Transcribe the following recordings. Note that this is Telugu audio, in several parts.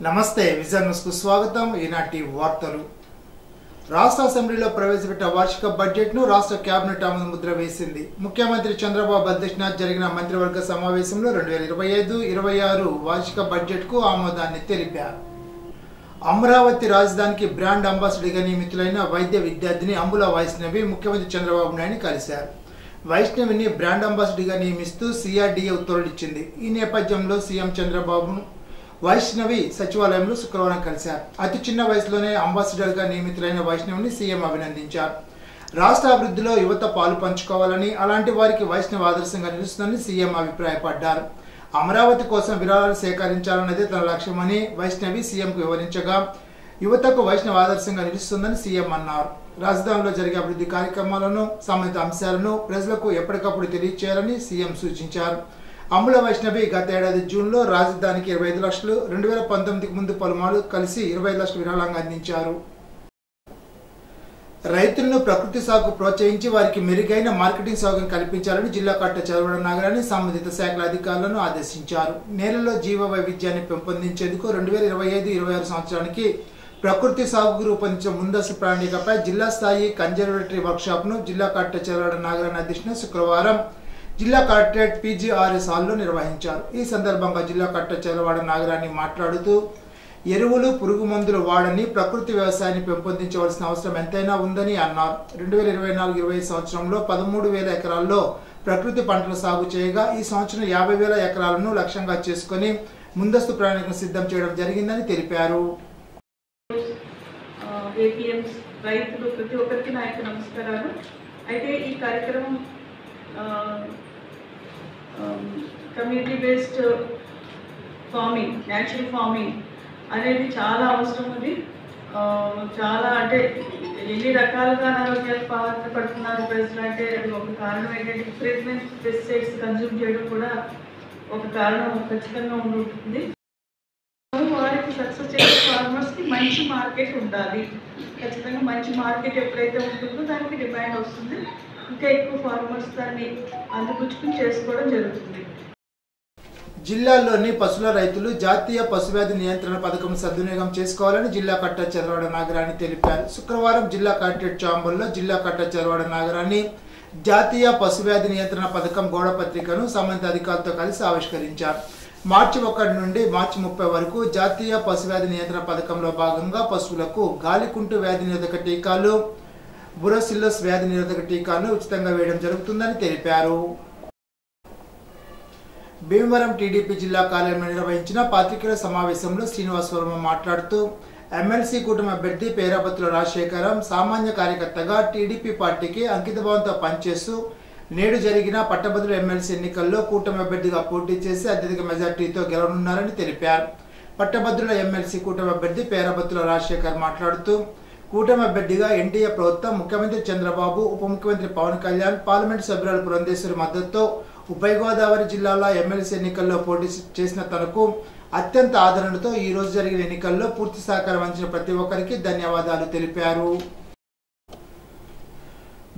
నమస్తే విజన్ న్యూస్ కు స్వాగతం. ఈనాటి వార్తలు. రాష్ట్ర అసెంబ్లీలో ప్రవేశపెట్టిన వార్షిక బడ్జెట్ ను రాష్ట్ర కేబినెట్ ఆమోద ముద్ర వేసింది. ముఖ్యమంత్రి చంద్రబాబు అధ్యక్షతన జరిగిన మంత్రివర్గ సమావేశంలో 2025-26 వార్షిక బడ్జెట్ కు ఆమోదాన్ని తెలిపారు. అమరావతి రాజధానికి బ్రాండ్ అంబాసిడర్గా నియమితులైన వైద్య విద్యార్థిని అంబుల వైష్ణవి ముఖ్యమంత్రి చంద్రబాబు నాయుడిని కలిశారు. వైష్ణవిని బ్రాండ్ అంబాసిడర్గా నియమిస్తూ సిఆర్డీఏ ఉత్తర్వులు ఇచ్చింది. ఈ నేపథ్యంలో సీఎం చంద్రబాబు వైష్ణవి సచివాలయంలో శుక్రవారం కలిశారు. అతి చిన్న వయసులోనే అంబాసిడర్గా నియమితులైన వైష్ణవిని సీఎం అభినందించారు. రాష్ట్ర అభివృద్ధిలో యువత పాలు పంచుకోవాలని, అలాంటి వారికి వైష్ణవి ఆదర్శంగా నిలుస్తుందని సీఎం అభిప్రాయపడ్డారు. అమరావతి కోసం విరాళాలు సేకరించాలన్నదే తన లక్ష్యమని వైష్ణవి సీఎంకు వివరించగా, యువతకు వైష్ణవి ఆదర్శంగా నిలుస్తుందని సీఎం అన్నారు. రాజధానిలో జరిగే అభివృద్ధి కార్యక్రమాలను, సంబంధిత అంశాలను ప్రజలకు ఎప్పటికప్పుడు తెలియచేయాలని సీఎం సూచించారు. అంబుల వైష్ణవి గత ఏడాది జూన్లో రాజధానికి 25 లక్షలు, 2019కి ముందు పలుమార్లు కలిసి 25 లక్షలు విరాళంగా అందించారు. రైతులను ప్రకృతి సాగుకు ప్రోత్సహించి వారికి మెరుగైన మార్కెటింగ్ సౌకర్యం కల్పించాలని జిల్లా కలెక్టర్ చదవడం నాగరాణి సంబంధిత శాఖల అధికారులను ఆదేశించారు. నేలలో జీవ వైవిధ్యాన్ని పెంపొందించేందుకు 2025-26 సంవత్సరానికి ప్రకృతి సాగుకు రూపొందించిన ముందస్తు ప్రణాళికపై జిల్లా స్థాయి కన్జర్వేటరీ వర్క్షాప్ ను జిల్లా కలెక్టర్ చదవడం నాగరాణి అధ్యక్షతన శుక్రవారం జిల్లా కలెక్టరేట్ PGRS హాల్లో నిర్వహించారు. ఈ సందర్భంగా జిల్లా కలెక్టర్ చదవాడ నాగరాణి మాట్లాడుతూ, ఎరువులు, పురుగు మందులు వాడని ప్రకృతి వ్యవసాయాన్ని పెంపొందించవలసిన అవసరం ఎంతైనా ఉందని అన్నారు. 2024-25 సంవత్సరంలో 13,000 ఎకరాల్లో ప్రకృతి పంటలు సాగు చేయగా, ఈ సంవత్సరం 50,000 ఎకరాలను లక్ష్యంగా చేసుకుని ముందస్తు ప్రణాళికను సిద్ధం చేయడం జరిగిందని తెలిపారు. రైతులు ప్రతి ఒక్కరికి నా యొక్క నమస్కారాలు. అయితే ఈ కార్యక్రమం community based farming, natural farming అనేది చాలా అవసరం ఉంది. చాలా అంటే ఎన్ని రకాలుగా అనారోగ్యాలు బాధపడుతున్నారు ప్రజలు అంటే అది ఒక కారణం ఏంటంటే విపరీతమైన పెస్టిసైడ్స్ కన్జ్యూమ్ చేయడం కూడా ఒక కారణం ఖచ్చితంగా ఉంటుంది. వారికి సక్సెస్ చేసే ఫార్మర్స్కి మంచి మార్కెట్ ఉండాలి. ఖచ్చితంగా మంచి మార్కెట్ ఎప్పుడైతే ఉంటుందో దానికి డిమాండ్ వస్తుంది. ఇంకా ఎక్కువ ఫార్మర్స్ దాన్ని అందిపుచ్చుకుని చేసుకోవడం జరుగుతుంది. జిల్లాలోని పశువుల రైతులు జాతీయ పశువ్యాధి నియంత్రణ పథకం సద్వినియోగం చేసుకోవాలని జిల్లా కలెక్టర్ చదవాడ నాగరాణి తెలిపారు. శుక్రవారం జిల్లా కలెక్టరేట్ చాంబర్లో జిల్లా కలెక్టర్ చదవాడ నాగరాణి జాతీయ పశువ్యాధి నియంత్రణ పథకం గోడపత్రికను సంబంధిత అధికారులతో కలిసి ఆవిష్కరించారు. మార్చి 1 నుండి మార్చి 30 వరకు జాతీయ పశువ్యాధి నియంత్రణ పథకంలో భాగంగా పశువులకు గాలికుంటు వ్యాధి నిరోధక టీకాలు, బురోసిల్లోస్ వ్యాధి నిరోధక టీకాలను ఉచితంగా వేయడం జరుగుతుందని తెలిపారు. భీమవరం టీడీపీ జిల్లా కార్యాలయంలో నిర్వహించిన పాత్రికేయుల సమావేశంలో శ్రీనివాస్ వర్మ మాట్లాడుతూ, ఎమ్మెల్సీ కూటమి అభ్యర్థి పేరాబత్తుల రాజశేఖరం సామాన్య కార్యకర్తగా టీడీపీ పార్టీకి అంకితభావంతో పనిచేస్తూ నేడు జరిగిన పట్టభద్రుల ఎమ్మెల్సీ ఎన్నికల్లో కూటమి అభ్యర్థిగా పోటీ చేసి అత్యధిక మెజార్టీతో గెలవనున్నారని తెలిపారు. పట్టభద్రుల ఎమ్మెల్సీ కూటమి అభ్యర్థి పేరాబత్తుల రాజశేఖర్ మాట్లాడుతూ, కూటమి అభ్యర్థిగా ఎన్డీఏ ప్రభుత్వం, ముఖ్యమంత్రి చంద్రబాబు, ఉప ముఖ్యమంత్రి పవన్ కళ్యాణ్, పార్లమెంటు సభ్యురాలు పురంధేశ్వరి మద్దతుతో ఉభయ గోదావరి జిల్లాల ఎమ్మెల్సీ ఎన్నికల్లో పోటీ చేసిన తనకు అత్యంత ఆదరణతో ఈ రోజు జరిగిన ఎన్నికల్లో పూర్తి సహకారం అందించిన ప్రతి ఒక్కరికి ధన్యవాదాలు తెలిపారు.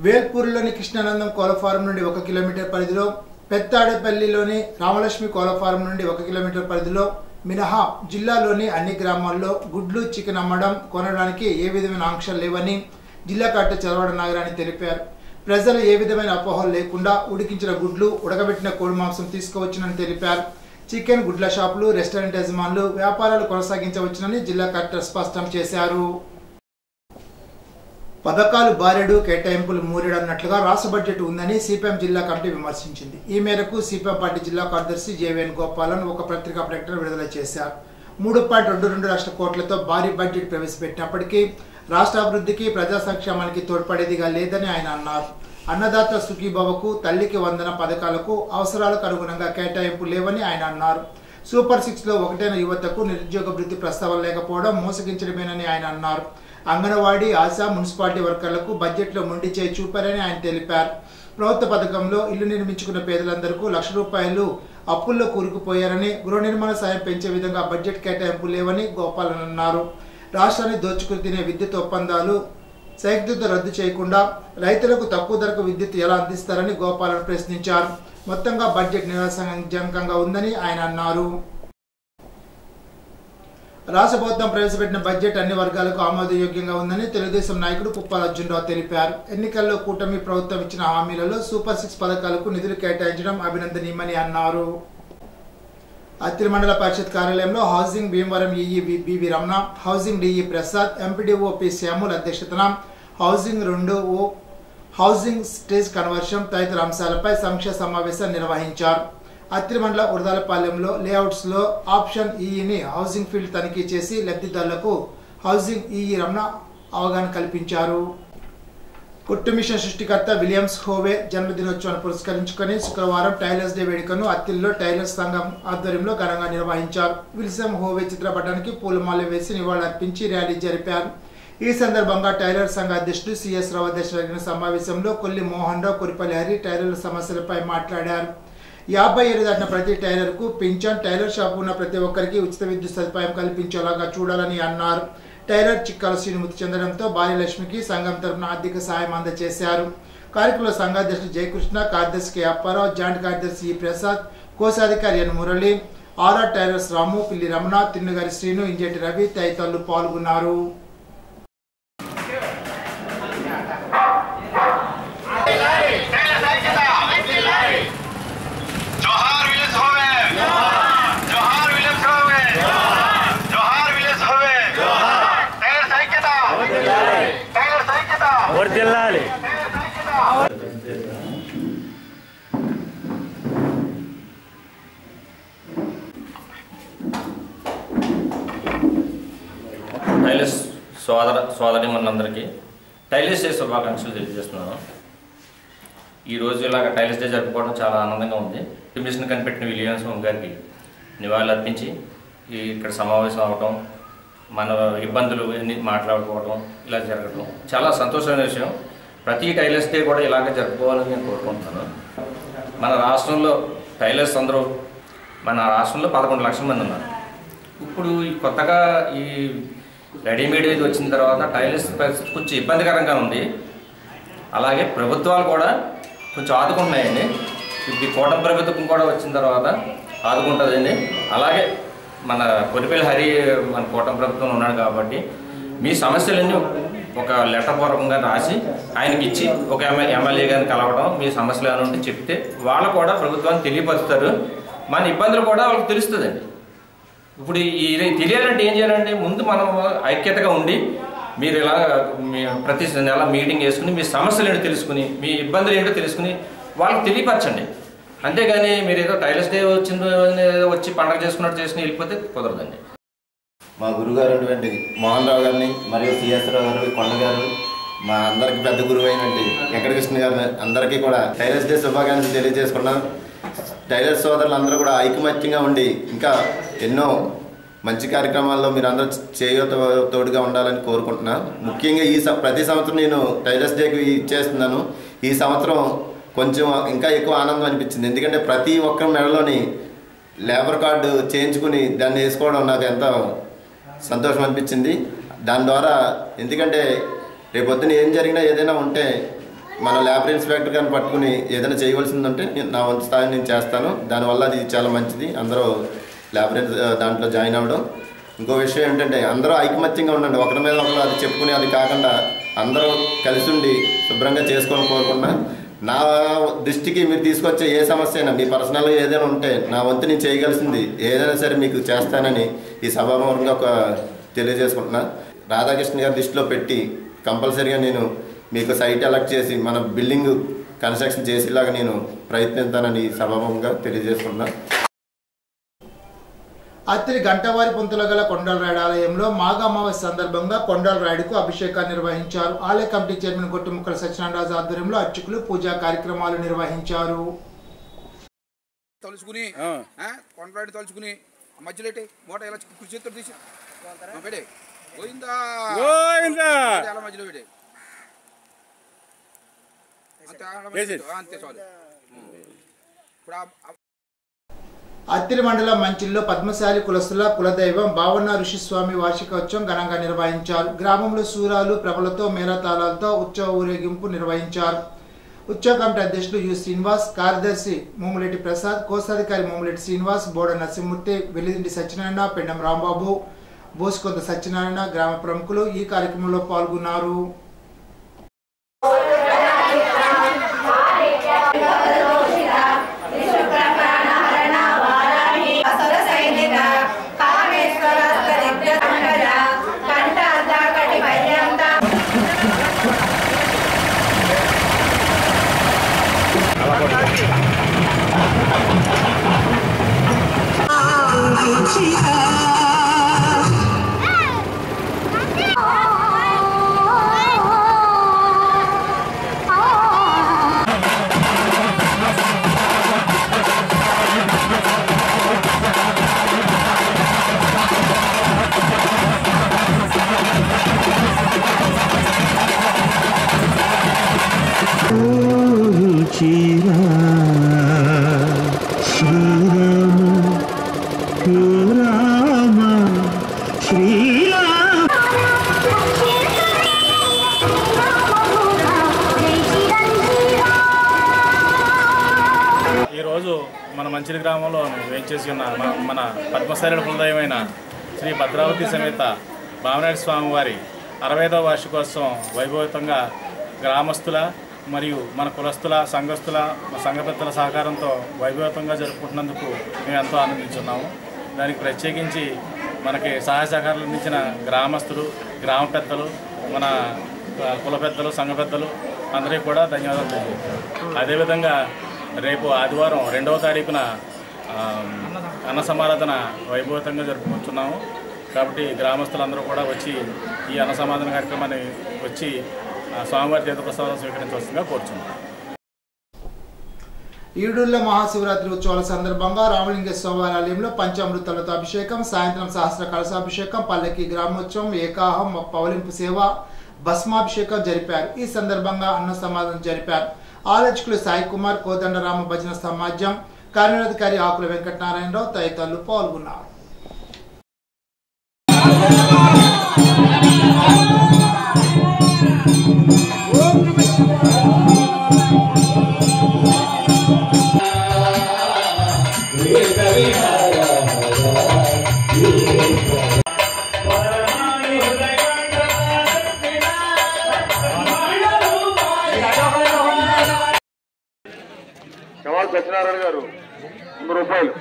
వేల్పూర్లోని కృష్ణానందం కోళ్ల ఫారం నుండి 1 కిలోమీటర్ పరిధిలో, పెత్తాడేపల్లిలోని రామలక్ష్మి కోళ్ల ఫారం నుండి 1 కిలోమీటర్ పరిధిలో మినహా జిల్లాలోని అన్ని గ్రామాల్లో గుడ్లు, చికెన్ అమ్మడం, కొనడానికి ఏ విధమైన ఆంక్షలు లేవని జిల్లా కలెక్టర్ చదవాడ నాగరాణి తెలిపారు. ప్రజలు ఏ విధమైన అపోహలు లేకుండా ఉడికించిన గుడ్లు, ఉడకబెట్టిన కోడి మాంసం తీసుకోవచ్చునని తెలిపారు. చికెన్, గుడ్ల షాపులు, రెస్టారెంట్ యజమానులు వ్యాపారాలు కొనసాగించవచ్చునని జిల్లా కలెక్టర్ స్పష్టం చేశారు. పథకాలు బారెడు, కేటాయింపులు మూరెడు అన్నట్లుగా రాష్ట్ర బడ్జెట్ ఉందని సిపిఎం జిల్లా కమిటీ విమర్శించింది. ఈ మేరకు సిపిఎం పార్టీ జిల్లా కార్యదర్శి జేవీఎన్ గోపాలన్ ఒక పత్రికా ప్రకటన విడుదల చేశారు. 3.22 లక్షల కోట్లతో భారీ బడ్జెట్ ప్రవేశపెట్టినప్పటికీ రాష్ట్ర అభివృద్ధికి, ప్రజా సంక్షేమానికి తోడ్పడేదిగా లేదని ఆయన అన్నారు. అన్నదాత సుఖీభవకు, తల్లికి వందన పథకాలకు అవసరాలకు అనుగుణంగా కేటాయింపు లేవని ఆయన అన్నారు. సూపర్ 6లో ఒకటైన యువతకు నిరుద్యోగ వృత్తి ప్రస్తావన లేకపోవడం మోసగించడమేనని ఆయన అన్నారు. అంగన్వాడీ, ఆశా, మున్సిపాలిటీ వర్కర్లకు బడ్జెట్లో మొండి చేయి చూపారని ఆయన తెలిపారు. ప్రభుత్వ పథకంలో ఇల్లు నిర్మించుకున్న పేదలందరికీ ₹1,00,000 అప్పుల్లో కూరుకుపోయారని, గృహ నిర్మాణ సాయం పెంచే విధంగా బడ్జెట్ కేటాయింపు లేవని గోపాలన్ అన్నారు. రాష్ట్రాన్ని దోచుకుని తినే విద్యుత్ ఒప్పందాలు సైకిల్తో రద్దు చేయకుండా రైతులకు తక్కువ ధరకు విద్యుత్ ఎలా అందిస్తారని గోపాలన్ ప్రశ్నించారు. మొత్తంగా బడ్జెట్ నిరాశాజనకంగా ఉందని ఆయన అన్నారు. రాష్ట్ర ప్రభుత్వం ప్రవేశపెట్టిన బడ్జెట్ అన్ని వర్గాలకు ఆమోదయోగ్యంగా ఉందని తెలుగుదేశం నాయకుడు పుప్పాల అర్జునరావు తెలిపారు. ఎన్నికల్లో కూటమి ప్రభుత్వం ఇచ్చిన హామీలలో సూపర్ 6 పథకాలకు నిధులు కేటాయించడం అభినందనీయమని అన్నారు. అత్తిలి మండల పరిషత్ కార్యాలయంలో housing Bhimavaram EE B V Ramana, housing DE Prasad, MPDO P Samuel అధ్యక్షతన హౌసింగ్ 2 హౌసింగ్ స్టేజ్ కన్వర్షన్ తదితర అంశాలపై సమీక్షా సమావేశం నిర్వహించారు. అత్తిలి మండల ఉరదాలపాలెంలో లేఅవుట్స్ లో ఆప్షన్ ఈఈని హౌసింగ్ ఫీల్డ్ తనిఖీ చేసి లబ్ధిదారులకు హౌసింగ్ ఈఈ రమణ అవగాహన కల్పించారు. కుట్టు మిషన్ సృష్టికర్త విలియమ్స్ హోవే జన్మదినోత్సవాన్ని పురస్కరించుకొని శుక్రవారం టైలర్స్ డే వేడుకను అత్తిలిలో టైలర్స్ సంఘం ఆధ్వర్యంలో ఘనంగా నిర్వహించారు. విలియం హోవే చిత్రపటానికి పూలమాల వేసి నివాళులర్పించి ర్యాలీ జరిపారు. ఈ సందర్భంగా టైలర్ సంఘ అధ్యక్షుడు సిఎస్ రావు అధ్యక్షతన జరిగిన సమావేశంలో కొల్లి మోహన్ రావు, కురిపల్లి హరి టైలర్ల సమస్యలపై మాట్లాడారు. 50 ఏళ్లు దాటిన ప్రతి టైలర్కు పింఛన్, టైలర్ షాప్ ఉన్న ప్రతి ఒక్కరికి ఉచిత విద్యుత్ సదుపాయం కల్పించేలాగా చూడాలని అన్నారు. టైలర్ చిక్కాల శ్రీను మృతి చెందడంతో భార్యలక్ష్మికి సంఘం తరఫున ఆర్థిక సాయం అందజేశారు. కార్యక్రమంలో సంఘాధ్యక్షుడు జయకృష్ణ, కార్యదర్శి కె అప్పారావు, జాయింట్ కార్యదర్శి ఈ ప్రసాద్, కోశాధికారి ఎన్ మురళి, ఆర్ఆర్ టైలర్స్ రాము, పిల్లి రమణ, తిన్నుగారి శ్రీను, ఇంజటి రవి తదితరులు పాల్గొన్నారు. టైలర్స్ సోదరిమణులందరికీ టైలర్స్ డే శుభాకాంక్షలు తెలియజేస్తున్నాను. ఈరోజు ఇలాగ టైలర్స్ డే జరుపుకోవడం చాలా ఆనందంగా ఉంది. మిషన్ కనిపెట్టిన విలియమ్స్ గారికి నివాళులు అర్పించి ఇక్కడ సమావేశం అవడం, మన ఇబ్బందులు అన్ని మాట్లాడుకోవడం ఇలా జరగడం చాలా సంతోషమైన విషయం. ప్రతి టైలర్స్ డే కూడా ఇలాగ జరుపుకోవాలని నేను కోరుకుంటున్నాను. మన రాష్ట్రంలో టైలర్స్ అందరూ మన రాష్ట్రంలో 11 లక్షల మంది ఉన్నారు. ఇప్పుడు కొత్తగా ఈ రెడీమేడ్ ఇది వచ్చిన తర్వాత టైలర్స్ పరిస్థితి కొంచెం ఇబ్బందికరంగా ఉంది. అలాగే ప్రభుత్వాలు కూడా కొంచెం ఆదుకుంటున్నాయండి. ఇప్పుడు కూటమి ప్రభుత్వం కూడా వచ్చిన తర్వాత ఆదుకుంటుందండి. అలాగే మన కొరిపల్లి హరి మన కూటమి ప్రభుత్వం ఉన్నాడు కాబట్టి మీ సమస్యలన్నీ ఒక లెటర్ పూర్వకంగా రాసి ఆయనకి ఇచ్చి ఒక ఎమ్మెల్యే గారిని కలవడం, మీ సమస్యలు ఏమైనా ఉంటే చెప్తే వాళ్ళు కూడా ప్రభుత్వాన్ని తెలియపరుస్తారు. మన ఇబ్బందులు కూడా వాళ్ళకి తెలుస్తుందండి. ఇప్పుడు ఇది తెలియాలంటే ఏం చేయాలంటే ముందు మనం ఐక్యతగా ఉండి మీరు ఇలా ప్రతి నెల మీటింగ్ వేసుకుని మీ సమస్యలు ఏంటో తెలుసుకుని మీ ఇబ్బందులు ఏంటో తెలుసుకుని వాళ్ళకి తెలియపరచండి. అంతేగాని మీరు ఏదో టైలర్స్ డే వచ్చి పండగ చేసుకున్నట్టు చేసుకుని వెళ్ళిపోతే కుదరదండి. మా గురుగారు అటువంటి మోహన్ రావు గారిని మరియు సిఎస్ రావు గారు, కొండ గారు, మా అందరికి పెద్ద గురువు అయినటువంటి వెంకటకృష్ణ గారిని అందరికీ కూడా టైలర్స్ డే శుభాకాంక్షలు తెలియజేసుకున్నాం. టైలర్స్ సోదరులు అందరూ కూడా ఐకమత్యంగా ఉండి ఇంకా ఎన్నో మంచి కార్యక్రమాల్లో మీరు అందరూ తోడుగా ఉండాలని కోరుకుంటున్నా. ముఖ్యంగా ప్రతి సంవత్సరం నేను టైలర్స్ డేకి ఇచ్చేస్తున్నాను. ఈ సంవత్సరం కొంచెం ఇంకా ఎక్కువ ఆనందం అనిపించింది. ఎందుకంటే ప్రతి ఒక్కరి మెడలోని లేబర్ కార్డు చేయించుకుని దాన్ని వేసుకోవడం నాకు ఎంతో సంతోషం అనిపించింది. దాని ద్వారా ఎందుకంటే రేపొద్దున ఏం జరిగినా ఏదైనా ఉంటే మన లేబర్ ఇన్స్పెక్టర్ గారిని పట్టుకుని ఏదైనా చేయవలసింది ఉంటే నా వంతు స్థాయి నేను చేస్తాను. దానివల్ల అది చాలా మంచిది, అందరూ లేబర్ దాంట్లో జాయిన్ అవ్వడం. ఇంకో విషయం ఏంటంటే అందరూ ఐకమత్యంగా ఉండండి. ఒకరి మీద ఒకరు అది చెప్పుకుని అది కాకుండా అందరూ కలిసి ఉండి శుభ్రంగా చేసుకొని కోరుకున్నా. నా దృష్టికి మీరు తీసుకొచ్చే ఏ సమస్య అయినా మీ పర్సనల్గా ఏదైనా ఉంటే నా వంతు నేను చేయగలిసింది ఏదైనా సరే మీకు చేస్తానని ఈ సభాముఖంగా తెలియజేసుకుంటున్నా. రాధాకృష్ణ గారి దృష్టిలో పెట్టి కంపల్సరీగా నేను మీకు సైట్ ఎలక్ట్ చేసి మన బిల్డింగ్ కన్స్ట్రక్షన్ చేసేలాగా నేను ప్రయత్నిస్తానని సభాముఖంగా తెలియజేసుకుంటున్నా. అత్తిలి గంటవారి పొంతుల గల కొండలరాయుడు ఆలయంలో మాఘ అమావాస్య సందర్భంగా కొండలరాయుడుకు అభిషేకాన్ని నిర్వహించారు. ఆలయ కమిటీ చైర్మన్ గొట్టిముక్కల సత్యనారాయణ ఆధ్వర్యంలో అర్చకులు పూజా కార్యక్రమాలు నిర్వహించారు. తలుచుకుని కొండరాయుడు తలుచుకుని మధ్యలో మూట ఎలా చేతితో తీసి పెడే పోయిందా ఎలా మధ్యలో పెడే అంతే చాలు. ఇప్పుడు అత్తిలి మండలం మంచిల్లో పద్మశాలి కులస్తుల కులదైవం భావన ఋషిస్వామి వార్షికోత్సవం ఘనంగా నిర్వహించారు. గ్రామంలో సూరాలు ప్రభలతో మేళతాళాలతో ఉత్సవ ఊరేగింపు నిర్వహించారు. ఉత్సవ కమిటీ అధ్యక్షులు యు శ్రీనివాస్, కార్యదర్శి మోములెట్టి ప్రసాద్, కోశాధికారి మోములెట్టి శ్రీనివాస్, బోడ నరసింహమూర్తి, వెల్లిదింటి సత్యనారాయణ, పెండం రాంబాబు, బోసుకొంత సత్యనారాయణ గ్రామ ప్రముఖులు ఈ కార్యక్రమంలో పాల్గొన్నారు. ఈరోజు మన మంచిలి గ్రామంలో వేయించేసి ఉన్న మన పద్మశైల కులదైవమైన శ్రీ భద్రావతి సమేత భావనాయుడు స్వామివారి 65వ వార్షికోత్సవం వైభవంగా గ్రామస్తుల మరియు మన కులస్తుల సంఘస్థుల సంఘ పెద్దల సహకారంతో వైభవంగా జరుపుకుంటున్నందుకు మేము ఎంతో ఆనందించున్నాము. దానికి ప్రత్యేకించి మనకి సహాయ సహకారాలు అందించిన గ్రామస్తులు, గ్రామ పెద్దలు, మన కుల పెద్దలు, సంఘ పెద్దలు అందరికీ కూడా ధన్యవాదాలు తెలియజేస్తాం. అదేవిధంగా రేపు ఆదివారం 2వ తారీఖున అన్న సమారాధన వైభవంగా జరుపుకుంటున్నాము. కాబట్టి గ్రామస్తులందరూ కూడా వచ్చి ఈ అన్న సమాధాన కార్యక్రమాన్ని వచ్చి స్వామివారి తీర్థప్రసాదం స్వీకరించవలసిందిగా కోరుచున్నాం. ఈడుళ్ల మహాశివరాత్రి ఉత్సవాల సందర్భంగా రామలింగేశ్వర ఆలయంలో పంచామృతాలతో అభిషేకం, సాయంత్రం సహస్ర కలశాభిషేకం, పల్లకి గ్రామోత్సవం, ఏకాహం, పవలింపు సేవ, భస్మాభిషేకం జరిపారు. ఈ సందర్భంగా అన్న సమాధానం జరిపారు. ఆలోచకులు సాయి కుమార్, కోదండరామ భజన సమాజం కార్యనిర్వహణాధికారి ఆకుల వెంకటనారాయణరావు తదితరులు పాల్గొన్నారు. సత్యనారాయణ గారు 100 రూపాయలు.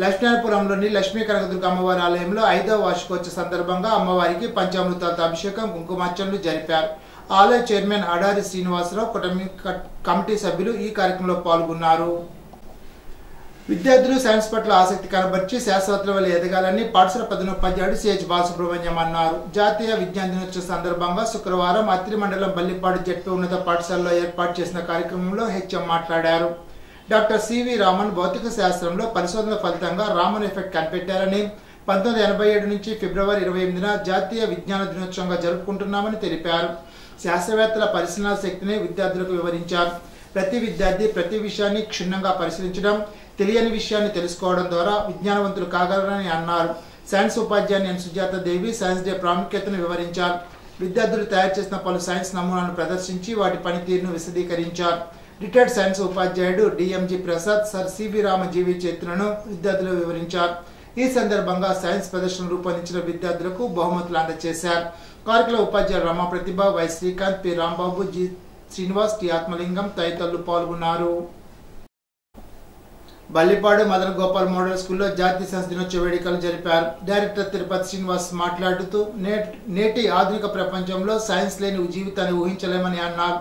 లక్ష్మీపురంలోని లక్ష్మీ కనకదుర్గ అమ్మవారి ఆలయంలో 5వ వార్షికోత్సవ సందర్భంగా అమ్మవారికి పంచామృతాలతో అభిషేకం, కుంకుమార్చనలు జరిపారు. ఆలయ చైర్మన్ అడారి శ్రీనివాసరావు, కమిటీ సభ్యులు ఈ కార్యక్రమంలో పాల్గొన్నారు. విద్యార్థులు సైన్స్ పట్ల ఆసక్తి కనబర్చి శాస్త్రవేత్తల వల్ల ఎదగాలని పాఠశాల ప్రధానోపాధ్యాయుడు సిహెచ్ బాలసుబ్రహ్మణ్యం అన్నారు. జాతీయ విజ్ఞాన దినోత్సవ సందర్భంగా శుక్రవారం అత్తిలి మండలం బల్లిపాడు జెడ్పీ ఉన్నత పాఠశాలలో ఏర్పాటు చేసిన కార్యక్రమంలో హెచ్ఎం మాట్లాడారు. డాక్టర్ సివి రామన్ భౌతిక శాస్త్రంలో పరిశోధన ఫలితంగా రామన్ ఎఫెక్ట్ కనిపెట్టారని 1987 నుంచి ఫిబ్రవరి 28న జాతీయ విజ్ఞాన దినోత్సవంగా జరుపుకుంటున్నామని తెలిపారు. శాస్త్రవేత్తల పరిశీలన శక్తిని విద్యార్థులకు వివరించారు. ప్రతి విద్యార్థి ప్రతి విషయాన్ని క్షుణ్ణంగా పరిశీలించడం, తెలియని విషయాన్ని తెలుసుకోవడం ద్వారా విజ్ఞానవంతులు కాగలరని అన్నారు. సైన్స్ ఉపాధ్యాయుని ఎన్ సుజాత దేవి సైన్స్ డే ప్రాముఖ్యతను వివరించారు. విద్యార్థులు తయారు చేసిన పలు సైన్స్ నమూనాలను ప్రదర్శించి వాటి పనితీరును విశదీకరించారు. రిటైర్డ్ సైన్స్ ఉపాధ్యాయుడు డిఎంజి ప్రసాద్ సర్ సివి రామ జీవి చేతులను విద్యార్థులు వివరించారు. ఈ సందర్భంగా సైన్స్ ప్రదర్శన రూపొందించిన విద్యార్థులకు బహుమతులు అందజేశారు. కార్యక్రమంలో ఉపాధ్యాయులు Rama Pratibha, Y Srikanth, P Rambabu, G Srinivas, T Atmalingam తదితరులు పాల్గొన్నారు. బల్లిపాడు మదన్ గోపాల్ మోడల్ స్కూల్లో జాతీయ సైన్స్ దినోత్సవ వేడుకలు జరిపారు. డైరెక్టర్ తిరుపతి శ్రీనివాస్ మాట్లాడుతూ నేటి ఆధునిక ప్రపంచంలో సైన్స్ లేని జీవితాన్ని ఊహించలేమని అన్నారు.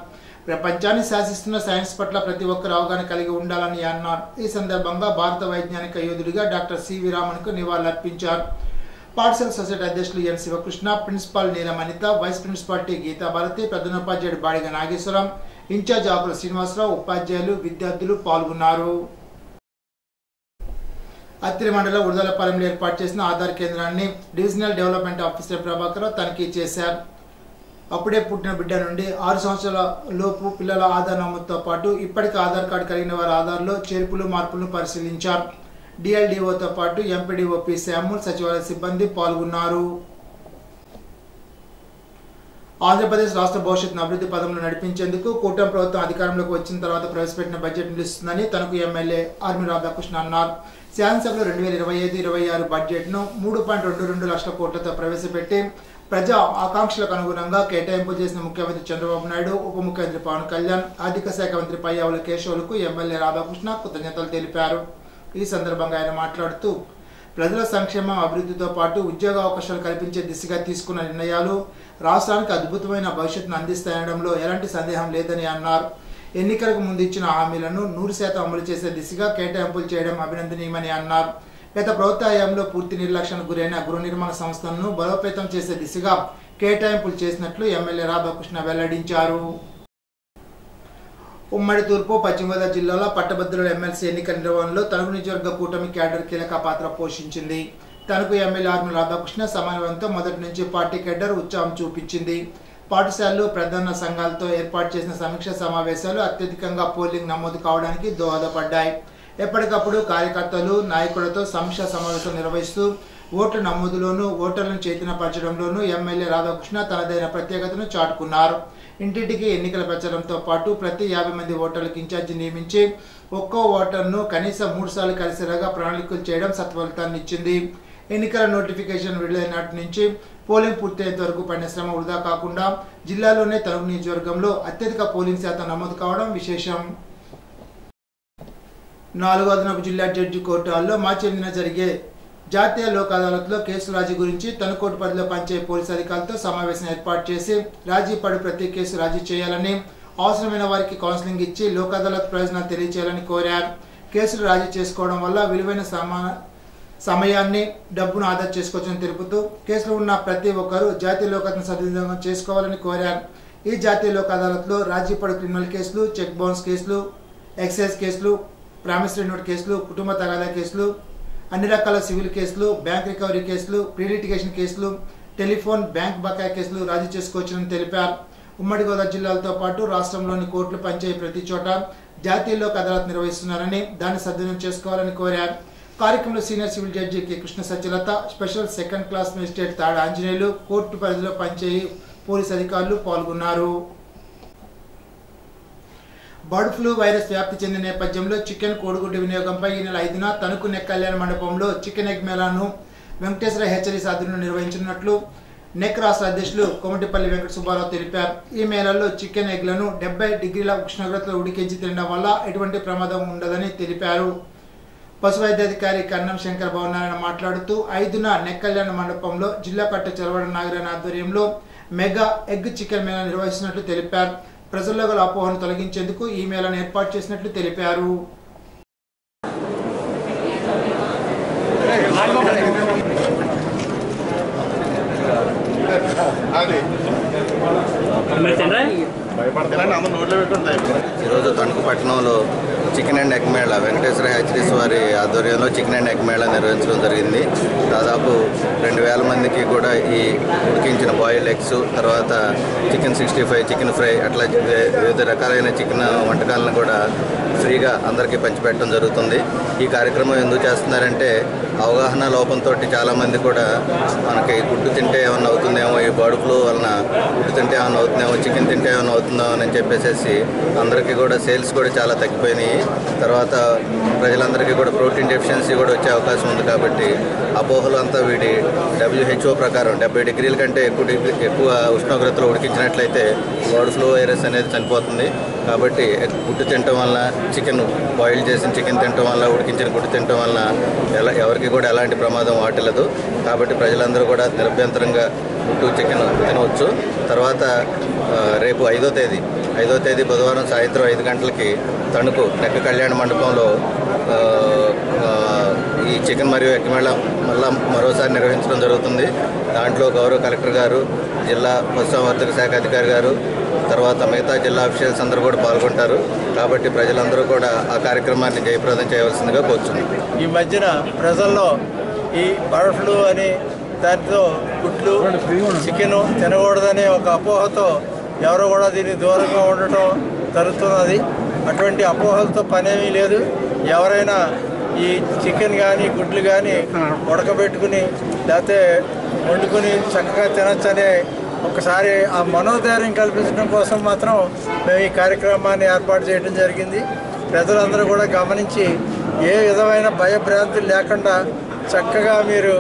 ప్రపంచాన్ని శాసిస్తున్న సైన్స్ పట్ల ప్రతి ఒక్కరు అవగాహన కలిగి ఉండాలని అన్నారు. ఈ సందర్భంగా భారత వైజ్ఞానిక యోధుడిగా డాక్టర్ సివి రామన్కు నివాళులర్పించారు. పాఠశాల సొసైటీ అధ్యక్షులు ఎన్ Sivakrishna, principal Neelam Anitha, vice principal T Geetha Bharathi, ప్రధానోపాధ్యాయుడు బాడిగ నాగేశ్వరం, ఇన్ఛార్జ్ ఆకుల శ్రీనివాసరావు, ఉపాధ్యాయులు, విద్యార్థులు పాల్గొన్నారు. అత్తిలి మండలం ఉడదలపాలెంలో ఏర్పాటు చేసిన ఆధార్ కేంద్రాన్ని డివిజనల్ డెవలప్మెంట్ ఆఫీసర్ ప్రభాకర్ తనిఖీ చేశారు. అప్పుడే పుట్టిన బిడ్డ నుండి 6 సంవత్సరాల లోపు పిల్లల ఆధార్ నమోదుతో పాటు ఇప్పటికే ఆధార్ కార్డు కలిగిన వారి ఆధార్లో చేర్పులు మార్పులను పరిశీలించారు. డిఎల్డిఓతో పాటు ఎంపీడీఓ పి శామ్యూల్, సచివాలయ సిబ్బంది పాల్గొన్నారు. ఆంధ్రప్రదేశ్ రాష్ట్ర భవిష్యత్తును అభివృద్ధి పదంలో నడిపించేందుకు కూటమి ప్రభుత్వం అధికారంలోకి వచ్చిన తర్వాత ప్రవేశపెట్టిన బడ్జెట్ నిలుస్తుందని తనకు ఎమ్మెల్యే ఆర్మీ రాధాకృష్ణ అన్నారు. శాసనసభలో 2025-26 బడ్జెట్ను 3.22 లక్షల కోట్లతో ప్రవేశపెట్టి ప్రజా ఆకాంక్షలకు అనుగుణంగా కేటాయింపు చేసిన ముఖ్యమంత్రి చంద్రబాబు నాయుడు, ఉప ముఖ్యమంత్రి పవన్ కళ్యాణ్, ఆర్థిక శాఖ మంత్రి పయ్యావుల కేశవులకు ఎమ్మెల్యే రాధాకృష్ణ కృతజ్ఞతలు తెలిపారు. ఈ సందర్భంగా ఆయన మాట్లాడుతూ ప్రజల సంక్షేమం అభివృద్ధితో పాటు ఉద్యోగ అవకాశాలు కల్పించే దిశగా తీసుకున్న నిర్ణయాలు రాష్ట్రానికి అద్భుతమైన భవిష్యత్తును అందిస్తాయనడంలో ఎలాంటి సందేహం లేదని అన్నారు. ఎన్నికలకు ముందు ఇచ్చిన హామీలను 100% అమలు చేసే దిశగా కేటాయింపులు చేయడం అభినందనీయమని అన్నారు. గత ప్రభుత్వ హయాంలో పూర్తి నిర్లక్ష్యానికి గురైన గృహ నిర్మాణ సంస్థలను బలోపేతం చేసే దిశగా కేటాయింపులు చేసినట్లు ఎమ్మెల్యే రాధాకృష్ణ వెల్లడించారు. ఉమ్మడి తూర్పు పశ్చిమ గోదావరి జిల్లాలో పట్టభద్రుల ఎమ్మెల్సీ ఎన్నికల నిర్వహణలో తణుకు నియోజకవర్గ కూటమి క్యాడర్ కీలక పాత్ర పోషించింది. తణుకు ఎమ్మెల్యే ఆర్మీ రాధాకృష్ణ సమన్వయంతో మొదటి నుంచి పార్టీ క్యాడర్ ఉత్సాహం చూపించింది. పాఠశాలలు, ప్రధాన సంఘాలతో ఏర్పాటు చేసిన సమీక్ష సమావేశాలు అత్యధికంగా పోలింగ్ నమోదు కావడానికి దోహదపడ్డాయి. ఎప్పటికప్పుడు కార్యకర్తలు, నాయకులతో సమీక్షా సమావేశాలు నిర్వహిస్తూ ఓట్ల నమోదులోనూ ఓటర్లను చైతన్యపరచడంలోనూ ఎమ్మెల్యే రాధాకృష్ణ తనదైన ప్రత్యేకతను చాటుకున్నారు. ఇంటింటికి ఎన్నికల ప్రచారంతో పాటు ప్రతి 50 మంది ఓటర్లకు ఇన్ఛార్జి నియమించి ఒక్కో ఓటర్ను కనీసం 3 సార్లు కలిసేలాగా ప్రణాళికలు చేయడం సత్ఫలితాన్ని ఇచ్చింది. ఎన్నికల నోటిఫికేషన్ విడుదలైనటి నుంచి పోలింగ్ పూర్తయ్యేంత వరకు పడిన శ్రమ వృధా కాకుండా జిల్లాలోనే తణుకు నియోజకవర్గంలో అత్యధిక పోలింగ్ శాతం నమోదు కావడం విశేషం. 4వ అదనపు జిల్లా జడ్జి కోర్టు హాల్లో మార్చి 8న జరిగే జాతీయ లోక్ అదాలత్లో కేసు రాజీ గురించి తణుకోట పరిధిలో పనిచేసే పోలీసు అధికారులతో సమావేశం ఏర్పాటు చేసి రాజీ పడి ప్రతి కేసు రాజీ చేయాలని, అవసరమైన వారికి కౌన్సిలింగ్ ఇచ్చి లోక్ అదాలత్ ప్రయోజనాలు తెలియజేయాలని కోరారు. కేసులు రాజీ చేసుకోవడం వల్ల విలువైన సమయాన్ని, డబ్బును ఆదా చేసుకోవచ్చని తెలుపుతూ కేసులో ఉన్న ప్రతి ఒక్కరూ జాతీయ లోక్ అదాలత్ను సద్వినియోగం చేసుకోవాలని కోరారు. ఈ జాతీయ లోక్ అదాలత్లో రాజీ పడి క్రిమినల్ కేసులు, చెక్ బౌన్స్ కేసులు, ఎక్సైజ్ కేసులు, ప్రామిసరీ నోట్ కేసులు, కుటుంబ తగాదా కేసులు, అన్ని రకాల సివిల్ కేసులు, బ్యాంక్ రికవరీ కేసులు, ప్రీ లిటిగేషన్ కేసులు, టెలిఫోన్, బ్యాంక్ బకాయి కేసులు రాజీ చేసుకోవచ్చని తెలిపారు. ఉమ్మడి గోదావరి జిల్లాలతో పాటు రాష్ట్రంలోని కోర్టులు పనిచేయ ప్రతి చోట జాతీయ లోక్ అదాలత్ నిర్వహిస్తున్నారని దాన్ని సద్వినియోగం చేసుకోవాలని కోరారు. కార్యక్రమంలో senior civil judge K Krishna Satyalatha, special second class magistrate Tada Anjaneyulu, court పరిధిలో పనిచేయ పోలీసు అధికారులు పాల్గొన్నారు. బర్డ్ ఫ్లూ వైరస్ వ్యాప్తి చెందిన నేపథ్యంలో చికెన్ కోడిగుడ్డు వినియోగంపై ఈ నెల 5న తణుకు నెక్ కళ్యాణ మండపంలో చికెన్ ఎగ్ మేళాను వెంకటేశ్వర హెచ్చరీస్ ఆధ్వర్యంలో నిర్వహించనున్నట్లు నెక్ రాష్ట్ర అధ్యక్షులు కోమటిపల్లి వెంకట సుబ్బారావు తెలిపారు. ఈ మేళాల్లో చికెన్ ఎగ్లను 70 డిగ్రీల ఉష్ణోగ్రతలో ఉడికించి తినడం వల్ల ఎటువంటి ప్రమాదం ఉండదని తెలిపారు. పశు వైద్యాధికారి కన్నం శంకర్ భవనారాయణ మాట్లాడుతూ 5న నెక్ కళ్యాణ మండపంలో జిల్లా కలెక్టర్ చలవడ నాగరాయణ ఆధ్వర్యంలో మెగా ఎగ్ చికెన్ మేళా నిర్వహిస్తున్నట్లు తెలిపారు. ప్రజల్లో గల అపోహను తొలగించేందుకు ఈ మేళాను ఏర్పాటు చేసినట్లు తెలిపారు. ఈరోజు తణుకు పట్టణంలో chicken and egg mela Venkateswara hatcheries వారి ఆధ్వర్యంలో చికెన్ అండ్ ఎగ్ మేళా నిర్వహించడం జరిగింది. దాదాపు 2000 మందికి కూడా ఈ ఉడికించిన బాయిల్డ్ ఎగ్స్, తర్వాత చికెన్ 65, చికెన్ ఫ్రై, అట్లా వివిధ రకాలైన చికెన్ వంటకాలను కూడా ఫ్రీగా అందరికీ పంచిపెట్టడం జరుగుతుంది. ఈ కార్యక్రమం ఎందుకు చేస్తున్నారంటే అవగాహన లోపంతో చాలామంది కూడా మనకి గుడ్డు తింటే ఏమన్నా అవుతుందేమో, ఈ బర్డ్ ఫ్లూ వలన గుడ్డు తింటే ఏమన్నా అవుతుందేమో, చికెన్ తింటే ఏమన్నా అవుతుందో అని చెప్పేసి అందరికీ కూడా సేల్స్ కూడా చాలా తగ్గిపోయినాయి. తర్వాత ప్రజలందరికీ కూడా ప్రోటీన్ డెఫిషియన్సీ కూడా వచ్చే అవకాశం ఉంది. కాబట్టి అపోహలు అంతా వీడి WHO ప్రకారం 70 డిగ్రీల కంటే ఎక్కువ ఉష్ణోగ్రతలో ఉడికించినట్లయితే బర్డ్ ఫ్లూ వైరస్ అనేది చనిపోతుంది. కాబట్టి గుడ్డు తినటం వల్ల, చికెన్ బాయిల్ చేసిన చికెన్ తినటం వల్ల, ఉడికించిన గుడ్డు తినటం వల్ల ఎవరికి కూడా ఎలాంటి ప్రమాదం వాటిల్లదు. కాబట్టి ప్రజలందరూ కూడా నిరభ్యంతరంగా గుడ్డు, చికెన్ తినవచ్చు. తర్వాత రేపు 5వ తేదీ బుధవారం సాయంత్రం 5 గంటలకి తణుకు నెక్క కళ్యాణ మండపంలో ఈ చికెన్ మరియు ఎగ్ మేళా మళ్ళా మరోసారి నిర్వహించడం జరుగుతుంది. దాంట్లో గౌరవ కలెక్టర్ గారు, జిల్లా పశుసంవర్ధక శాఖ అధికారి గారు, తర్వాత మిగతా జిల్లా అఫీషియల్స్ అందరూ కూడా పాల్గొంటారు. కాబట్టి ప్రజలందరూ కూడా ఆ కార్యక్రమాన్ని జయప్రదం చేయవలసిందిగా కోరుతున్నాం. ఈ మధ్యన ప్రజల్లో ఈ బర్డ్ ఫ్లూ అని దాంతో గుడ్లు, చికెను తినకూడదనే ఒక అపోహతో ఎవరో కూడా దీనికి దూరంగా ఉండటం జరుగుతున్నది. అటువంటి అపోహలతో పనేమీ లేదు. ఎవరైనా ఈ చికెన్ కానీ గుడ్లు కానీ ఉడకబెట్టుకుని లేకపోతే వండుకుని చక్కగా తినచ్చనే ఒకసారి ఆ మనోధైర్యం కల్పించడం కోసం మాత్రం మేము ఈ కార్యక్రమాన్ని ఏర్పాటు చేయడం జరిగింది. ప్రజలందరూ కూడా గమనించి ఏ విధమైన భయభ్రాంతులు లేకుండా చక్కగా మీరు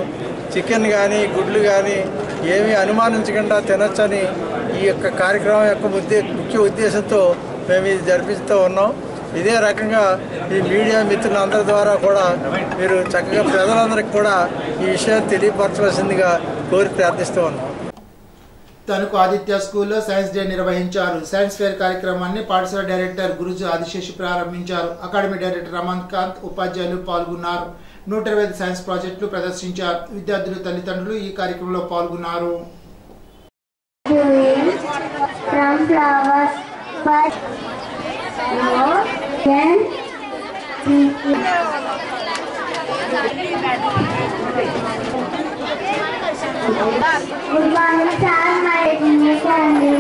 చికెన్ కానీ గుడ్లు కానీ ఏమీ అనుమానించకుండా తినొచ్చని ఈ యొక్క కార్యక్రమం యొక్క ముఖ్య ఉద్దేశంతో మేము ఇది జరిపిస్తూ ఉన్నాం. ఇదే రకంగా ఈ మీడియా మిత్రులందరి ద్వారా కూడా మీరు చక్కగా ప్రజలందరికీ కూడా ఈ విషయాన్ని తెలియపరచవలసిందిగా కోరి ప్రార్థిస్తూ ఉన్నాం. తణుకు ఆదిత్య స్కూల్లో సైన్స్ డే నిర్వహించారు. సైన్స్ ఫేర్ కార్యక్రమాన్ని పాఠశాల డైరెక్టర్ గురుజు ఆదిశేషి ప్రారంభించారు. అకాడమీ డైరెక్టర్ రమాకాంత్, ఉపాధ్యాయులు పాల్గొన్నారు. 125 సైన్స్ ప్రాజెక్టులు ప్రదర్శించారు. విద్యార్థులు, తల్లిదండ్రులు ఈ కార్యక్రమంలో పాల్గొన్నారు. Good morning, sir. My name is Sandy.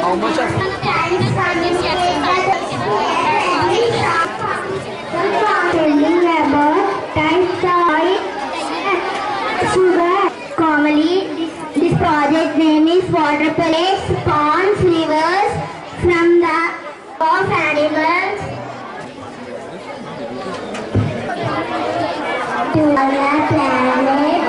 How much of Commonly, this project name is water palace, ponds, rivers from the of animals to other planets.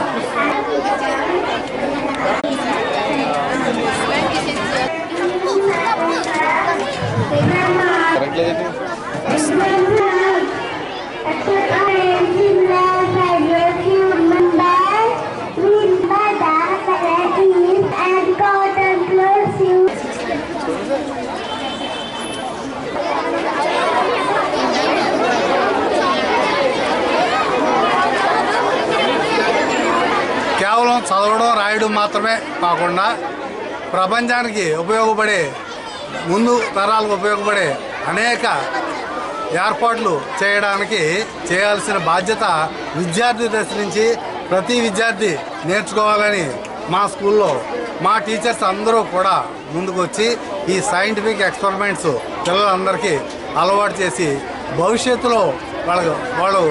కేవలం చదవడం రాయడం మాత్రమే కాకుండా ప్రపంచానికి ఉపయోగపడే, ముందు తరాలకు ఉపయోగపడే అనేక ఏర్పాట్లు చేయడానికి చేయాల్సిన బాధ్యత విద్యార్థి దశ నుంచి ప్రతి విద్యార్థి నేర్చుకోవాలని మా స్కూల్లో మా టీచర్స్ అందరూ కూడా ముందుకు వచ్చి ఈ సైంటిఫిక్ ఎక్స్పెరిమెంట్స్ పిల్లలందరికీ అలవాటు చేసి భవిష్యత్తులో వాళ్ళు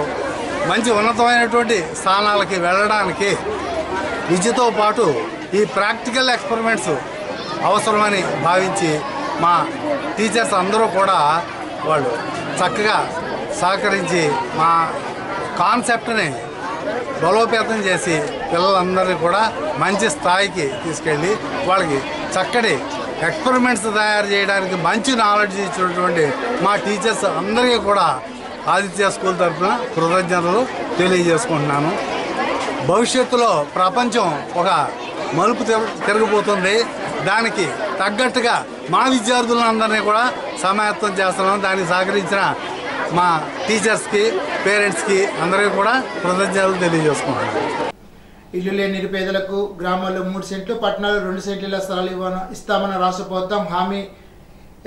మంచి ఉన్నతమైనటువంటి స్థానాలకి వెళ్ళడానికి విద్యతో పాటు ఈ ప్రాక్టికల్ ఎక్స్పెరిమెంట్స్ అవసరమని భావించి మా టీచర్స్ అందరూ కూడా వాళ్ళు చక్కగా సహకరించి మా కాన్సెప్ట్ని బలోపేతం చేసి పిల్లలందరినీ కూడా మంచి స్థాయికి తీసుకెళ్ళి వాళ్ళకి చక్కటి ఎక్స్పెరిమెంట్స్ తయారు చేయడానికి మంచి నాలెడ్జ్ ఇచ్చినటువంటి మా టీచర్స్ అందరికీ కూడా ఆదిత్య స్కూల్ తరఫున కృతజ్ఞతలు తెలియజేసుకుంటున్నాను. భవిష్యత్తులో ప్రపంచం ఒక మలుపు తిరగబోతుంది. దానికి తగ్గట్టుగా మా విద్యార్థులందరినీ కూడా సమాయత్తం చేస్తున్నాం. దానికి సహకరించిన మా టీచర్స్కి, పేరెంట్స్కి అందరికీ కూడా కృతజ్ఞతలు తెలియజేసుకుంటున్నాం. ఇల్లు లేని నిరుపేదలకు గ్రామాల్లో 3 సెంట్లు, పట్టణాల్లో 2 సెంట్ల స్థలాలు ఇస్తామన్న రాష్ట్ర ప్రభుత్వం హామీ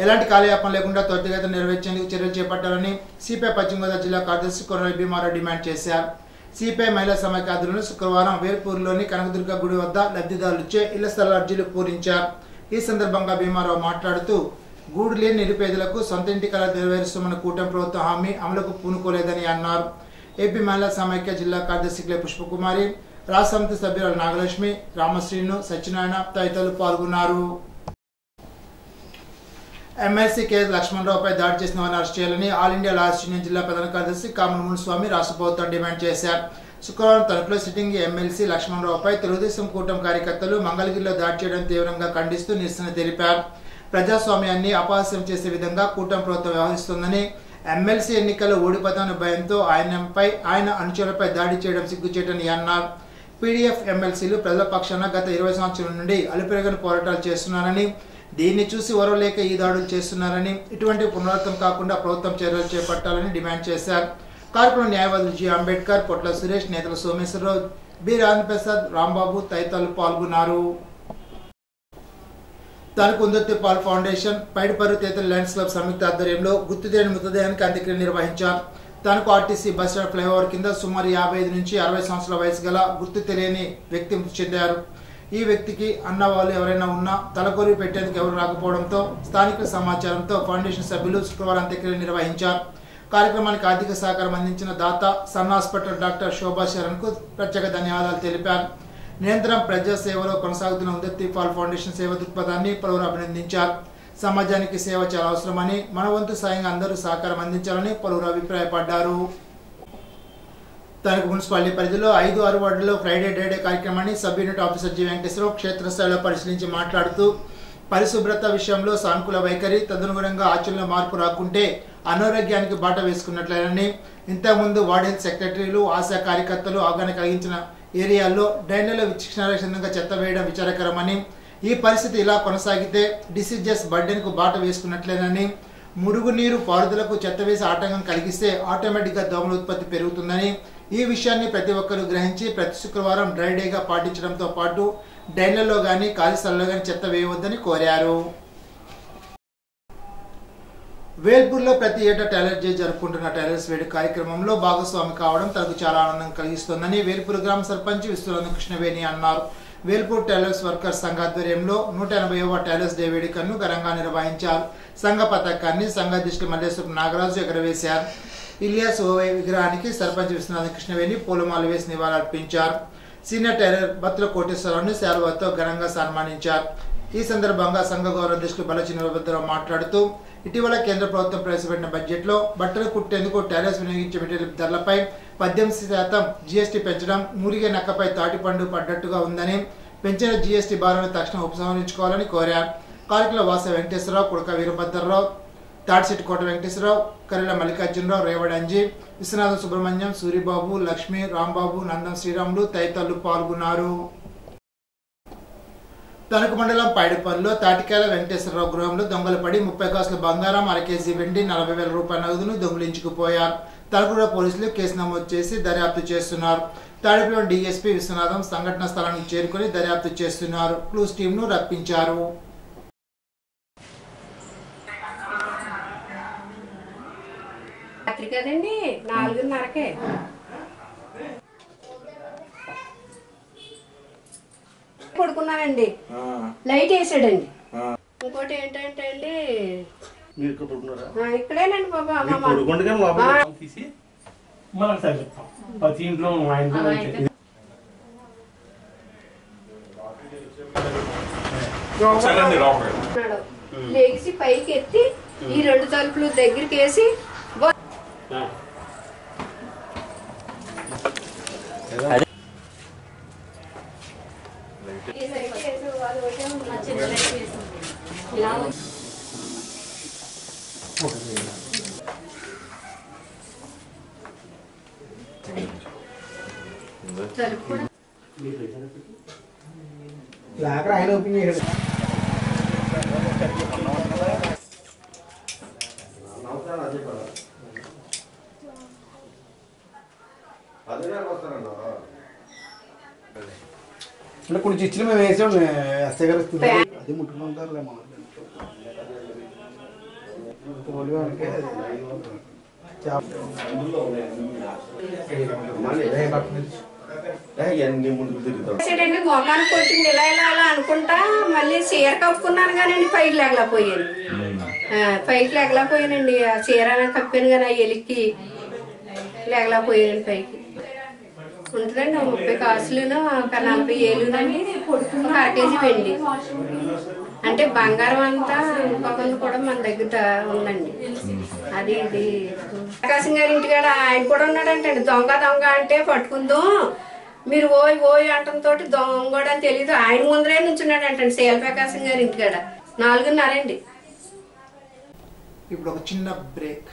ఎలాంటి కాలయాపన లేకుండా త్వరితగతిన నెరవేర్చేందుకు చర్యలు చేపట్టాలని సిపిఐ పశ్చిమ గోదావరి జిల్లా కార్యదర్శి కొర్రల భీమారావు డిమాండ్ చేశారు. సిపిఐ మహిళా సమైక్య ఆధ్వర్యంలో శుక్రవారం వేల్పూరులోని కనకదుర్గ గుడి వద్ద లబ్ధిదారులచే ఇళ్ల స్థల అర్జీలు పూరించారు. ఈ సందర్భంగా భీమారావు మాట్లాడుతూ గూడు లేని నిరుపేదలకు సొంత ఇంటి కళ నెరవేరుస్తున్న కూటమి ప్రభుత్వ హామీ అమలుకు పూనుకోలేదని అన్నారు. ఏపీ మహిళా సమైక్య జిల్లా కార్యదర్శి క్లే పుష్పకుమారి, రాష్ట్ర సమితి సభ్యురాలు నాగలక్ష్మి, రామశ్రీను, సత్యనారాయణ తదితరులు పాల్గొన్నారు. ఎమ్మెల్సీ కేఎస్ లక్ష్మణరావుపై దాడి చేసిన వారిని అరెస్ట్ చేయాలని ఆల్ ఇండియా లాయర్స్ యూనియన్ జిల్లా ప్రధాన కార్యదర్శి కామన్ మునుస్వామి రాష్ట్ర ప్రభుత్వం డిమాండ్ చేశారు. శుక్రవారం తణుకులో సిట్టింగ్ ఎమ్మెల్సీ లక్ష్మణరావుపై తెలుగుదేశం కూటమి కార్యకర్తలు మంగళగిరిలో దాడి చేయడం తీవ్రంగా ఖండిస్తూ నిరసన తెలిపారు. ప్రజాస్వామ్యాన్ని అపహాస్యం చేసే విధంగా కూటమి ప్రభుత్వం వ్యవహరిస్తోందని, ఎమ్మెల్సీ ఎన్నికల్లో ఓడిపోతామన్న భయంతో ఆయన అనుచరులపై దాడి చేయడం సిగ్గుచేటని అన్నారు. పీడీఎఫ్ ఎమ్మెల్సీలు ప్రజల పక్షాన గత 20 సంవత్సరాల నుండి అలుపెరగని పోరాటాలు చేస్తున్నారని, దీన్ని చూసి ఓరవలేక ఈ దాడులు చేస్తున్నారని, ఇటువంటి పునరావృతం కాకుండా ప్రభుత్వం చర్యలు చేపట్టాలని డిమాండ్ చేశారు. కార్యక్రమంలో న్యాయవాదులు జి అంబేద్కర్, పొట్ల సురేష్, నేతల సోమేశ్వరరావు, బి రాజప్రసాద్, రాంబాబు తదితరులు పాల్గొన్నారు. Tanuku Undotti Paul Foundation, Paidiparru Tetala Lions Club సంయుక్త ఆధ్వర్యంలో గుర్తుతెలియని మృతదేహానికి అంత్యక్రియ నిర్వహించారు. తణుకు ఆర్టీసీ బస్టాండ్ ఫ్లైఓవర్ కింద సుమారు 55 నుంచి 60 సంవత్సరాల వయసు గల గుర్తు తెలియని వ్యక్తి మృతి చెందారు. ఈ వ్యక్తికి అన్న వాళ్ళు ఎవరైనా ఉన్నా తలకొరి పెట్టేందుకు ఎవరు రాకపోవడంతో స్థానిక సమాచారంతో ఫౌండేషన్ సభ్యులు శుక్రవారం అంత్యక్రియలు నిర్వహించారు. కార్యక్రమానికి ఆర్థిక సహకారం అందించిన దాత సన్ హాస్పిటల్ డాక్టర్ శోభా శరణ్కు ప్రత్యేక ధన్యవాదాలు తెలిపారు. నిరంతరం ప్రజా సేవలో కొనసాగుతున్న ఉదత్తి పాల్ ఫౌండేషన్ సేవ దృక్పథాన్ని పలువురు అభినందించారు. సమాజానికి సేవ చాలా అవసరమని, మన వంతు సాయంగా అందరూ సహకారం అందించాలని పలువురు అభిప్రాయపడ్డారు. తనకు మున్సిపాలిటీ పరిధిలో 5-6 వార్డుల్లో ఫ్రైడే డే కార్యక్రమాన్ని sub unit officer G Venkateswararao క్షేత్రస్థాయిలో పరిశీలించి మాట్లాడుతూ పరిశుభ్రత విషయంలో సానుకూల వైఖరి, తదనుగుణంగా ఆచరణలో మార్పు రాకుంటే అనారోగ్యానికి బాట వేసుకున్నట్లేనని, ఇంతకుముందు వార్డ్ హెల్త్ సెక్రటరీలు, ఆశా కార్యకర్తలు అవగాహన కలిగించిన ఏరియాల్లో డ్రైనేజీలో విచక్షణారహితంగా చెత్త వేయడం విచారకరమని, ఈ పరిస్థితి ఇలా కొనసాగితే డిసీజెస్ బర్డెన్కు బాట వేసుకున్నట్లేనని, మురుగునీరు పారుదలకు చెత్త వేసి ఆటంకం కలిగిస్తే ఆటోమేటిక్గా దోమల ఉత్పత్తి పెరుగుతుందని, ఈ విషయాన్ని ప్రతి ఒక్కరూ గ్రహించి ప్రతి శుక్రవారం డ్రై డేగా పాటించడంతో పాటు డ్రైన్లలో కానీ ఖాళీ స్థలంలో కానీ చెత్త వేయవద్దని కోరారు. వేల్పూర్లో ప్రతి ఏటా టైలర్స్ డే జరుపుకుంటున్న టైలర్స్ వేడి కార్యక్రమంలో భాగస్వామి కావడం తనకు చాలా ఆనందం కలిగిస్తోందని వేల్పూర్ గ్రామ సర్పంచ్ విశ్వనాథ కృష్ణవేణి అన్నారు. వేల్పూర్ టైలర్స్ వర్కర్స్ సంఘ ఆధ్వర్యంలో 180వ టైలర్స్ డే వేడుకను ఘనంగా నిర్వహించారు. సంఘ పతాకాన్ని సంఘాధ్యక్షులు మల్లేశ్వరం నాగరాజు ఎగరవేశారు. ఇలియాస్ ఓవై విగ్రహానికి సర్పంచ్ విశ్వనాథ కృష్ణవేణి పూలమాల వేసి నివాళులర్పించారు. సీనియర్ టైలర్ బత్తుల కోటేశ్వరరావుని శాలువాతో ఘనంగా సన్మానించారు. ఈ సందర్భంగా సంఘ గౌరవాధ్యక్షులు బలచిన వీరభద్రరావు మాట్లాడుతూ ఇటీవల కేంద్ర ప్రభుత్వం ప్రవేశపెట్టిన బడ్జెట్లో బట్టలు కుట్టేందుకు టైలర్స్ వినియోగించే మెటీరియల్ ధరలపై 18% జీఎస్టీ పెంచడం మూలిగే నక్కపై తాటిపండు పడ్డట్టుగా ఉందని, పెంచిన జీఎస్టీ భారాన్ని తక్షణం ఉపసంహరించుకోవాలని కోరారు. కార్యక్రమంలో వాస వెంకటేశ్వరరావు, కుడక వీరభద్రరావు, తాడిశెట్టి కోట వెంకటేశ్వరరావు, కర్రెల మల్లికార్జునరావు, రేవడంజి, విశ్వనాథం సుబ్రహ్మణ్యం, సూరిబాబు, లక్ష్మి, రాంబాబు, నందం శ్రీరాములు తదితరులు పాల్గొన్నారు. తణుకు మండలం పైడిపల్లిలో తాటికాయల వెంకటేశ్వరరావు గృహంలో దొంగలు పడి 30 కాసుల బంగారం, 1 కేజీ వెండి, 40,000 రూపాయల నగదును దొంగిలించుకుపోయారు. తణుకులో పోలీసులు కేసు నమోదు చేసి దర్యాప్తు చేస్తున్నారు. తాడిపల్లి డీఎస్పీ విశ్వనాథం సంఘటన స్థలానికి చేరుకుని దర్యాప్తు చేస్తున్నారు. క్లూస్ టీంను రప్పించారు. కదండి 4:30కే పడుకున్నానండి. లైట్ వేసాడండి. ఇంకోటి ఏంటంటే అండి ఇక్కడేనండి బాబా లేచి పైకి ఎత్తి ఈ 2 తలుపులు దగ్గరికి వేసి ఆయన ఓపెన్ చేయాలి. కొంచెం ఇచ్చిన మేము వేసాం ఎస్ఐ గారు అది ముట్టుకుంటారులే మా మొఖానికి కొట్టింది ఇలా ఇలా ఇలా అనుకుంటా మళ్ళీ చీర కప్పుకున్నాను కానండి పైకి లేకలేకపోయాను. పైకి లేకలేకపోయానండి. ఆ చీర కప్పాను కానీ ఆ ఎలికి లేకలేకపోయానండి పైకి. ఉంటుందండి 30 కాసులును 40 ఏళ్ళునండి, 1/2 కేజీ వెండి. అంటే బంగారం అంతా ఇంకొకరు కూడా మన దగ్గర ఉందండి. అది ఇది ప్రకాశం గారి ఇంటికాడ ఆయన కూడా ఉన్నాడంటే దొంగ దొంగ అంటే పట్టుకుందాం మీరు ఓయ్ ఓయ్ అంటంతో దొంగ కూడా అని తెలీదు. ఆయన ముందరే నుంచున్నాడంటండి శీల ప్రకాశం గారి ఇంటికాడ 4:30 అండి. ఇప్పుడు ఒక చిన్న బ్రేక్.